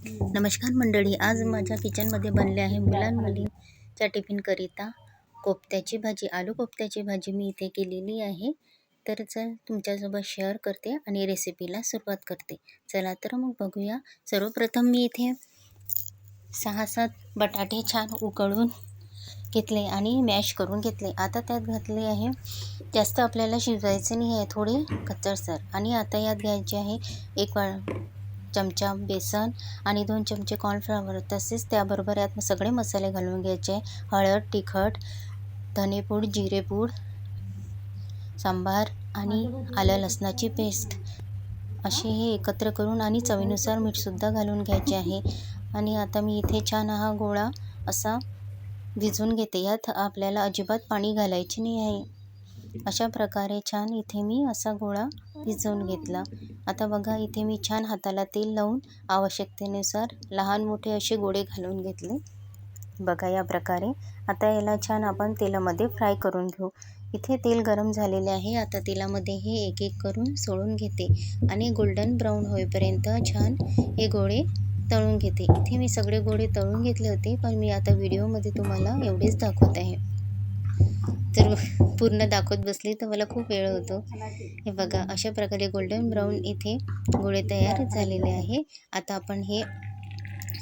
नमस्कार मंडळी, आज माझ्या किचनमध्ये बनले आहे मुलांमुलींच्या टिफिनकरिता कोफ्त्याची भाजी. आलू कोफ्त्याची भाजी मी इथे केलेली आहे. तर चल तुमच्यासोबत शेअर करते आणि रेसिपीला सुरुवात करते. चला तर मग बघूया. सर्वप्रथम मी इथे 6-7 बटाटे छान उकळून घेतले आणि मॅश करून घेतले. आता त्यात घातले आहे, जास्त आपल्याला शिजवायचे नाही आहे, थोडे कच्चरसर. आणि आता यात घ्यायचे आहे 1 चमचा बेसन आणि 2 चमचे कॉर्नफ्लॉवर. तसेच त्याबरोबर यात सगळे मसाले घालून घ्यायचे. हळद, तिखट, धनेपूड, जिरेपूड, सांबार आणि आलं लसणाची पेस्ट असे हे एकत्र करून आणि चवीनुसार मीठसुद्धा घालून घ्यायचे आहे. आणि आता मी इथे छान हा गोळा असा भिजवून घेते. यात आपल्याला अजिबात पाणी घालायचे नाही आहे. अशा प्रकारे छान इथे मी असा गोळा भिजवून घेतला. आता बघा, इथे मी छान हाताला तेल लावून आवश्यकतेनुसार लहान मोठे असे गोळे घालून घेतले. बघा या प्रकारे. आता याला छान आपण तेलामध्ये फ्राय करून घेऊ. इथे तेल गरम झालेले आहे. आता तेलामध्ये हे एक एक करून सोडून घेते आणि गोल्डन ब्राऊन होईपर्यंत छान हे गोळे तळून घेते. इथे मी सगळे गोळे तळून घेतले होते, पण मी आता व्हिडिओमध्ये तुम्हाला एवढेच दाखवत आहे. तर पूर्ण दाखवत बसली तर मला खूप वेळ होतो. हे बघा, अशा प्रकारे गोल्डन ब्राऊन इथे गोळे तयार झालेले आहे. आता आपण हे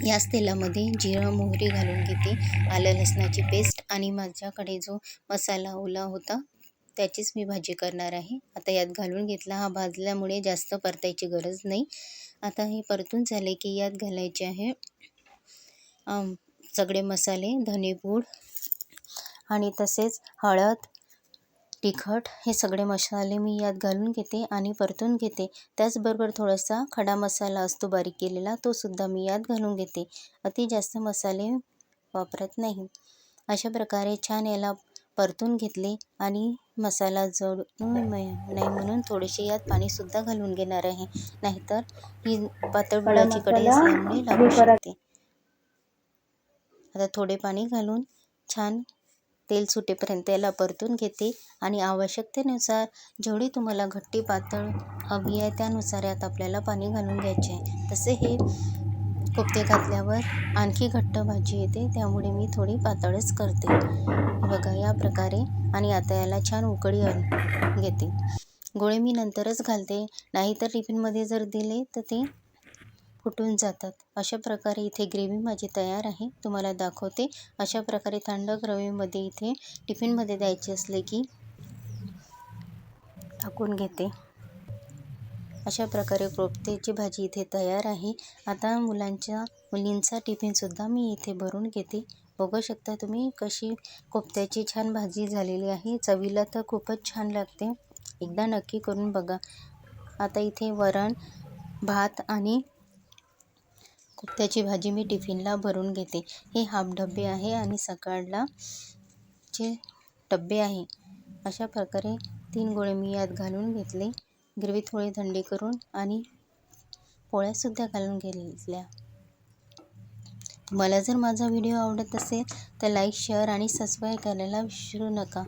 याच तेलामध्ये जिरं मोहरी घालून घेते, आलं लसणाची पेस्ट आणि माझ्याकडे जो मसाला ओला होता त्याचीच मी भाजी करणार आहे. आता यात घालून घेतला. हा भाजल्यामुळे जास्त परतायची गरज नाही. आता हे परतून झाले की यात घालायचे आहे सगळे मसाले, धनेपूड आणि तसेच हळद, तिखट, हे सगळे मसाले मी यात घालून घेते आणि परतून घेते. त्याचबरोबर थोडासा खडा मसाला असतो बारीक केलेला, तो सुद्धा मी यात घालून घेते. अति जास्त मसाले वापरत नाही. अशा प्रकारे छान याला परतून घेतले आणि मसाला जळू नये म्हणून थोडेसे यात पाणीसुद्धा घालून घेणार आहे, नाहीतर ही पातळ गुळाची कढई असल्यामुळे लागू शकते. आता थोडे पाणी घालून छान तेल सुटेपर्यंत याला परतून घेते आणि आवश्यकतेनुसार जेवढी तुम्हाला घट्टी पातळ हवी आहे त्यानुसार यात आपल्याला पाणी घालून घ्यायचे आहे. तसे हे कोफ्ते घातल्यावर आणखी घट्ट भाजी येते, त्यामुळे मी थोडी पातळच करते. बघा या प्रकारे. आणि आता याला छान उकळी घेते. गोळे मी नंतरच घालते, नाहीतर टिफिनमध्ये जर दिले तर ते फुटून जातात. अशा प्रकारे इथे ग्रेव्ही माझी तयार आहे, तुम्हाला दाखवते. अशा प्रकारे थंड ग्रेव्हीमध्ये इथे टिफिनमध्ये द्यायचे असले की टाकून घेते. अशा प्रकारे कोफ्त्याची भाजी इथे तयार आहे. आता मुलींचा टिफिनसुद्धा मी इथे भरून घेते. बघू शकता तुम्ही कशी कोफ्त्याची छान भाजी झालेली आहे. चवीला तर खूपच छान लागते, एकदा नक्की करून बघा. आता इथे वरण, भात आणि कोफ्त्याची भाजी मी टिफिनला भरून घेते. हे हाफ डबे आहे आणि सकाळला चे डबे आहे. अशा प्रकारे 3 गोळे मी यात घालून घेतले. ग्रेव्ही थोडी थंडी करून आणि पोळ्यासुद्धा घालून घेतल्या. तुम्हाला जर माझा व्हिडिओ आवडत असेल तर लाईक, शेअर आणि सबस्क्राईब करायला विसरू नका.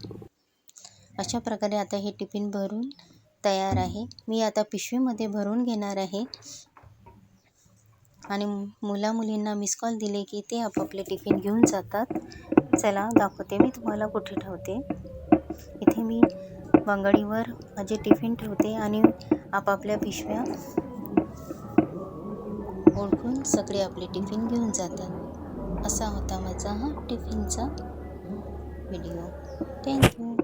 अशा प्रकारे आता हे टिफिन भरून तयार आहे. मी आता पिशवीमध्ये भरून घेणार आहे आणि मुलींना मिस कॉल दिले की ते आपापले टिफिन घेऊन जातात. चला दाखवते मी तुम्हाला कुठे ठेवते. इथे मी बांगडीवर माझे टिफिन ठेवते आणि आपापल्या पिशव्या ओळखून सगळे आपले टिफिन घेऊन जातात. असा होता माझा हा टिफिनचा व्हिडिओ. थँक्यू.